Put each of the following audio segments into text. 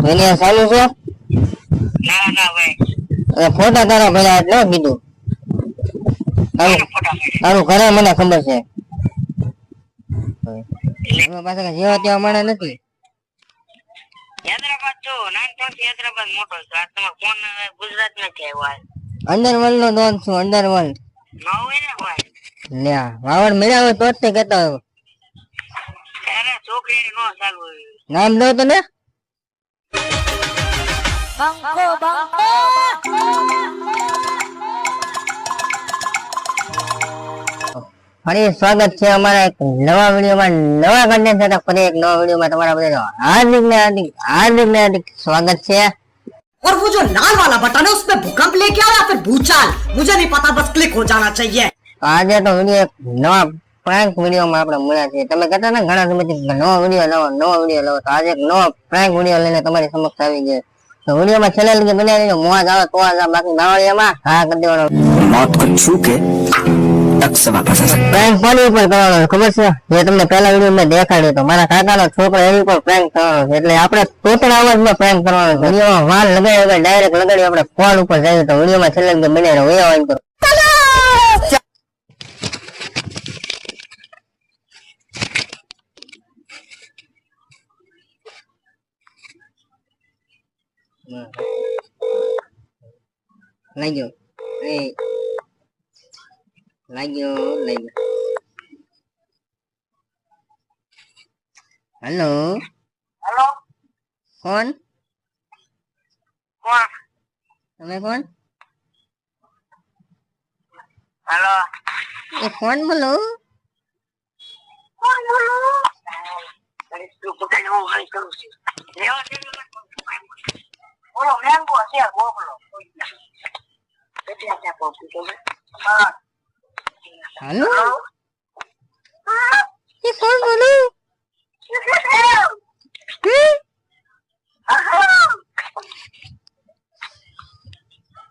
એને ચાલુ છે? ના ના ભાઈ, ફોટા તારા ભર્યા એટલે કીધું. તારું ઘરે મને ખબર છે. પાછા જેવા તેવા માણસ નથી. હૈદરાબાદ જો નાનપણથી હૈદરાબાદ મોટો છે. આ તમારો ફોન ગુજરાત નથી આવ્યો. અંડરવર્લ્ડ નો ડોન છું. અંડરવર્લ્ડ ન હોય ને ભાઈ. લ્યા વાવડ મળ્યા હોય તો જ તે કહેતા હોય. અરે છોકરી નો ચાલુ નામ દો તો ને. બંકો બંકો ફરી સ્વાગત છે અમારા એક નવા વિડીયોમાં, નવા કન્ટેન્ટ સાથે ફરી એક નવા વિડીયોમાં તમારા બધા હાર્દિક સ્વાગત છે. और वो जो लाल वाला बटन है उसपे भूकंप लेके आओ या फिर भूचाल, मुझे नहीं पता, बस क्लिक हो जाना चाहिए. આજે તો વિડીયો નવા પ્રેન્ક વિડીયોમાં આપણે મળ્યા છીએ. તમે કહેતા ને ઘણા સમયથી નવો વિડીયો લાવો, તો આજે એક નવો પ્રેન્ક વિડીયો લઈને તમારી સમક્ષ આવી ગયો. તો વિડીયોમાં છેલ્લે લગી બન્યા રહીને મોજ આવે તો આવે, બાકી દાવડિયામાં હા કરી દેવાનો. मौत को छू के तक से वापस आ सकते. પ્રેન્ક કોની ઉપર કરવાનો ખબર છે? જે તમને પહેલા વિડીયો મેં દેખાડ્યો તો મારા કાકાનો છોકરો એની ઉપર પ્રેન્ક કરવાનો છે. એટલે આપણે ટોટલ અવાજમાં પ્રેન્ક કરવાનો છે. વિડીયોમાં વાલ લગાડી ડાયરેક્ટ લગાડી આપણે ફોન ઉપર જઈએ. તો વિડીયોમાં છેલ્લે લગી બન્યા રહો. એ કરો. લાગ્યો હેલો હેલો, કોણ? કોણ? તમે કોણ? હેલો, એ કોણ બોલો? કોણ બોલો? તું પોતાને હું હાલ કરું છું. બોલો, મેંગો છે બોલો. કેટલા ક્યાં પહોંચી તમે? હા. હેલો એ કોણ બોલો?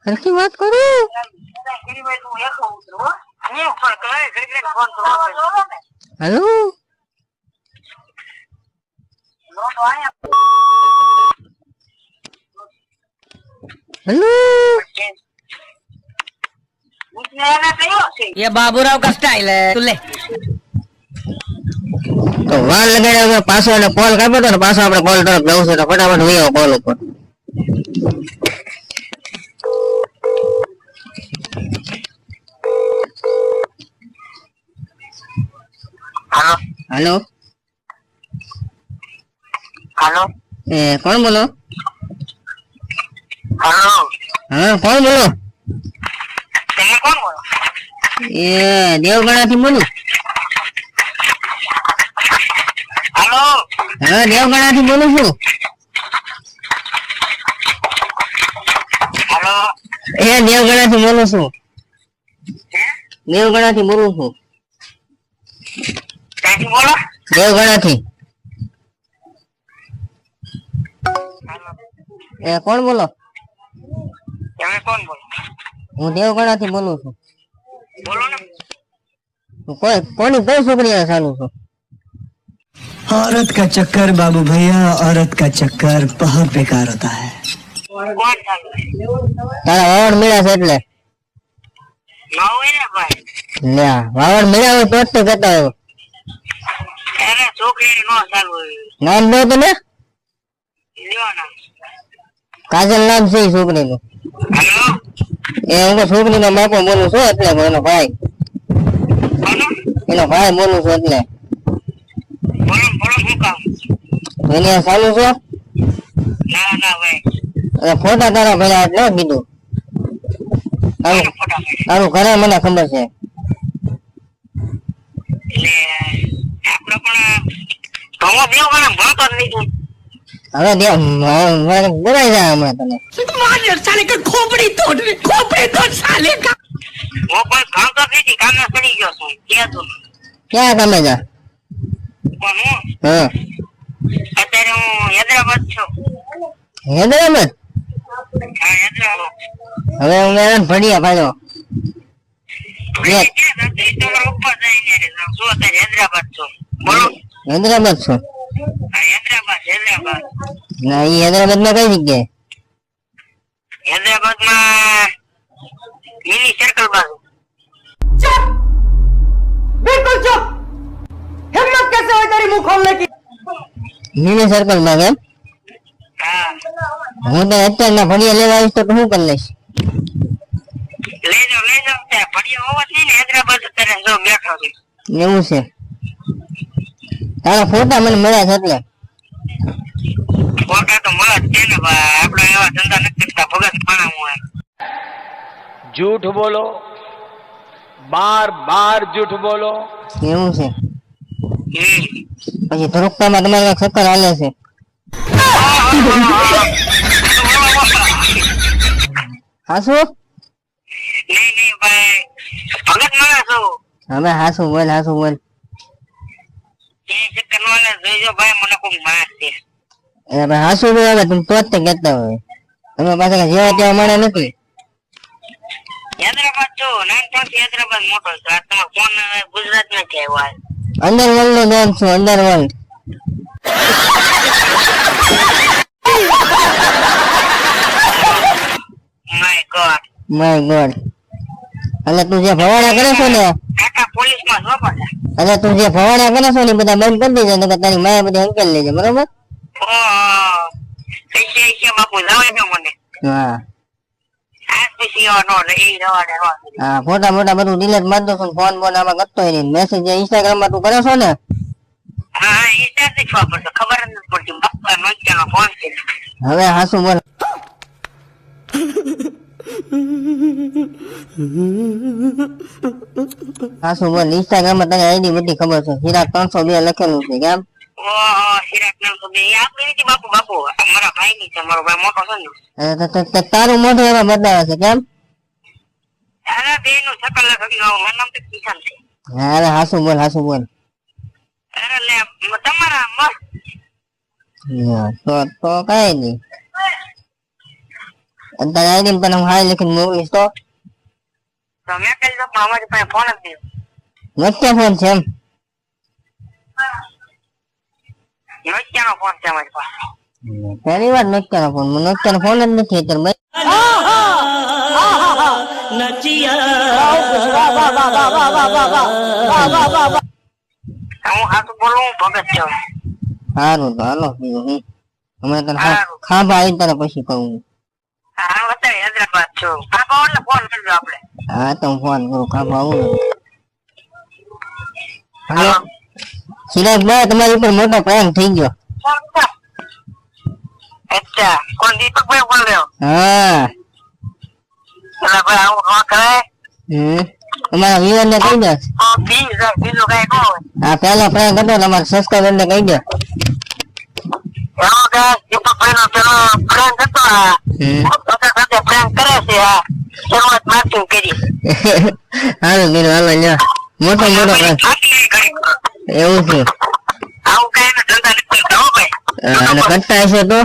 હરખી વાત કરો. હેલો હેલો ये बाबूराव का स्टाइल है, तू ले. તો વાર લગાડ્યા પાછો એટલે કોલ કાપ્યો તો પાછો આપણે કોલ તરફ જવું છે. તો ફટાફટ વયો કોલ ઉપર. હેલો હેલો, એ કોણ બોલો? હેલો, હા કોણ બોલો? તમે કોણ બોલો? એ દેવગણા થી બોલું. હેલો, હા દેવગણા થી બોલું છું. હેલો, એ દેવગણા થી બોલું છું. દેવગણા થી બોલું છું. ક્યાંથી બોલો? દેવગણા થી. એ કોણ બોલો? તમે કોણ બોલો? હું દેવગણા થી બોલું છું. બોલો ને. કોની કઈ છોકરી ચાલુ છું? औरत का चक्कर बाबू भैया, औरत का चक्कर बहुत बेकार होता है. કોણ ચાલુ છે? તારા વાવડ મળ્યા છે એટલે. ન હોય ને ભાઈ. લ્યા વાવડ મળ્યા હોય તો જ તે કહેતા હોય. અરે છોકરી નો ચાલુ નામ દો તો ને. લ્યો ના. કાજલ નામ છે છોકરીનું. હેલો, એ હું તો છોકરીનો બાપો બોલું છું એટલે એનો ભાઈ. બોલો, એનો ભાઈ બોલું છું એટલે. બોલો બોલો, શું કામ? એને ચાલુ છે? ના ના ભાઈ, ફોટા તારા ભર્યા એટલે કીધું. કોનો ફોટા પાડ્યા? તારું ઘરે મને ખબર છે. એટલે આપણે પણ ભણવા બેવ ગણે ભણતો જ નહીં. હવે બોલાઈ જાય હમણાં તને. साले का खोपड़ी तोड़ साले का. હું પણ ભણતો નથી, કામે પડી ગયો છું. ક્યાં તું? ક્યાં તમે જા? પણ હું હા અત્યારે હું હૈદરાબાદ છું. હૈદરાબાદ? હા, હૈદરાબાદ. હવે હું મેં ભણ્યા પાછો. ક્યાં નથી? તમારા ઉપર જઈને શું અત્યારે હૈદરાબાદ છું. બોલો. હૈદરાબાદ છો? હૈદરાબાદ ના ઈ હૈદરાબાદ માં કઈ જગ્યાએ? હૈદરાબાદમાં મિની સર્કલ બાજુ. चुप बिल्कुल चुप हिम्मत कैसे हुई तेरी मुंह खोलने की મિની સર્કલ માં કેમ? હા, હું તો અત્યારના ભડિયા લેવા આવીશ તો શું કરી લઈશ? લઈ જાઓ ત્યાં ભડિયા હોવા જ નહીં ને. હૈદરાબાદ અત્યારે જો બેઠો છે. એવું છે? તારા ફોટા મને મળ્યા છે એટલે. ફોટા તો મળે જ છે ને ભાઈ. આપણે એવા ધંધા નથી કરતા ભગત માણા હું. झूठ बोलो, बार बार झूठ बोलो. એવું છે? હમ. પછી ધ્રુપતામાં તમારે કાંઈક ચક્કર હાલે છે? હાસુ? નહીં ભાઈ, ભગત માણસ છું. હવે હાસુ બોલ, હાસુ બોલ. એ ચક્કર નો હાલે. જોઈજો ભાઈ, મને કોઈ માર છે. એટલે ભાઈ હાસુ બોલ હવે તમે તો જ તે કહેતા હોય. તમે પાછા કાંઈ જેવા તેવા મળે નથી. હૈદરાબાદ છું, નાનપણથી હૈદરાબાદ મોટો છું. આ તમારો ફોન ગુજરાત નથી આવ્યો હાલ. અંડરવર્લ્ડ નો ડોન છું, underworld. My God. My God. એટલે તું જે ભવાડા કરે છો ને, કાકા પોલીસમાં છો પાછા. એટલે તું જે ભવાડા કરે છો ને એ બધા બંધ કરી દેજે, નકર તારી માએ બધી અંકેલ લેજે, બરોબર? ઓહો, કઈ બાપુ જવા દો મને. હા આજ પછી એવા નો રહે, એ રવાડે નો. હા, ફોટા મોટા બધું ડિલીટ મારી દો છો, ફોન બોન આમાં કરતો હોય નહીં. મેસેજ જે ઇન્સ્ટાગ્રામ માં તું કરે છો ને, હા, એ ત્યાંથી જ વાપરતો. ખબર જ નથી પડતી. બાપા નોકિયાનો ફોન છે. હવે હાસુ બોલ. હાસુ બોલ. ઇન્સ્ટાગ્રામ માં તને આઈડી બધી ખબર છે, હીરા 302 લખેલું છે કેમ? ઓહો, સિરાજ નામ તો બે આપણી નથી બાપુ. બાપુ આ મારા ભાઈ ની છે. મારો ભાઈ મોટો છે ને. તારું મોઢું એમાં બદલાવે છે કેમ? અરે બે નું શકલ લખી મારું નામ તો કિશન છે. હા, અરે હાસુ બોલ, હાસુ બોલ. અરે લે, તમારા મસ્ત. હા, તો કઈ નહીં. અત્યારે આઈડી તને હું હાય લખીને મોકલીશ તો તો મેં કહી દો, પણ અમારી પાસે ફોન જ નહીં. નોકિયા ફોન છે એમ? નોકિયાનો ફોન છે અમારી પાસે. પહેલી વાર નોકિયાનો ફોન. નોકિયાનો ફોન જ નથી અત્યારે ભાઈ. હું હાથું બોલું, ભગત છું. સારું તો હાલો બીજું હું હમણાં તને સારું. ખાંભા આવી તને પછી કહું. હા, હું અત્યારે હૈદરાબાદ છું. બાપા એટલે ફોન કરજો આપણે. હા તો હું ફોન કરું, ખાંભા આવું ને. હલો સિરાજભાઈ, તમારી ઉપર મોટો પ્રેમ થઈ ગયો. અચ્છા, કોણ દીપકભાઈ બોલ રહ્યો? હા. એટલે ભાઈ આવું ન કરાય. તમારા વ્યુઅર ને કહી દે. બીજું કઈ ન હોય. હા, પહેલો પ્રેમ હતો તમારા સબસ્ક્રાઈબર ને કહી દે. એવો કે દીપકભાઈ નો પેલો ફ્રેન્ડ હતો, સાથે સાથે ફ્રેન્ડ કરે છે. આ શરૂઆત માર્કેટિંગ કરી. હાલો બીજું હાલો લ્યો. મોટો મોટો પ્રેમ. આટલી કરી. એવું છે? આવું કઈ એને ધંધા નથી કરતા હો ભાઈ. અને કરતા હશે તો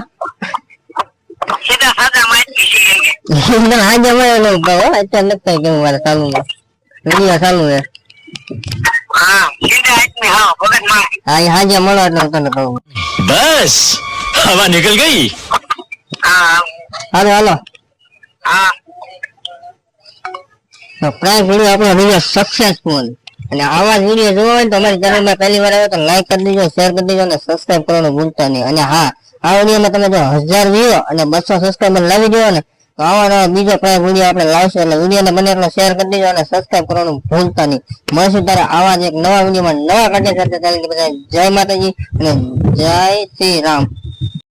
સીધા સાદા માહિતી છે એમ કે. એકદમ આજે મળેલો અત્યારે નથી કેવું મારે ચાલુ વિડીયો ચાલુ છે. હા, સીધા આદમી. હા, ભગત માણસ. હા એ હાજે મળો એટલે હું તને કહું. बस हवा निकल गई. હા હાલો હાલો. હા. તો પ્રાઇસ વિડીયો આપણો વિડીયો સક્સેસફુલ. અને આવા જ વિડીયો જોવો હોય તો અમારી ચેનલમાં પહેલી વાર આવ્યો તો લાઈક કરી દેજો, શેર કરી દેજો અને સબસ્ક્રાઇબ કરવાનું ભૂલતા નહીં. અને હા, આ વિડીયોમાં તમે જો 1000 વ્યૂ અને 200 સબસ્ક્રાઇબર લાવી દો ને તો આવા નવા બીજો પ્રાઇસ વિડીયો આપણે લાવશું. એટલે વિડીયોને બને એટલો શેર કરી દેજો અને સબસ્ક્રાઇબ કરવાનું ભૂલતા નહીં. મળશું ત્યારે આવા જ એક નવા વિડીયોમાં નવા કન્ટેન્ટ સાથે. ત્યારે બધા જય માતાજી અને જય શ્રી રામ.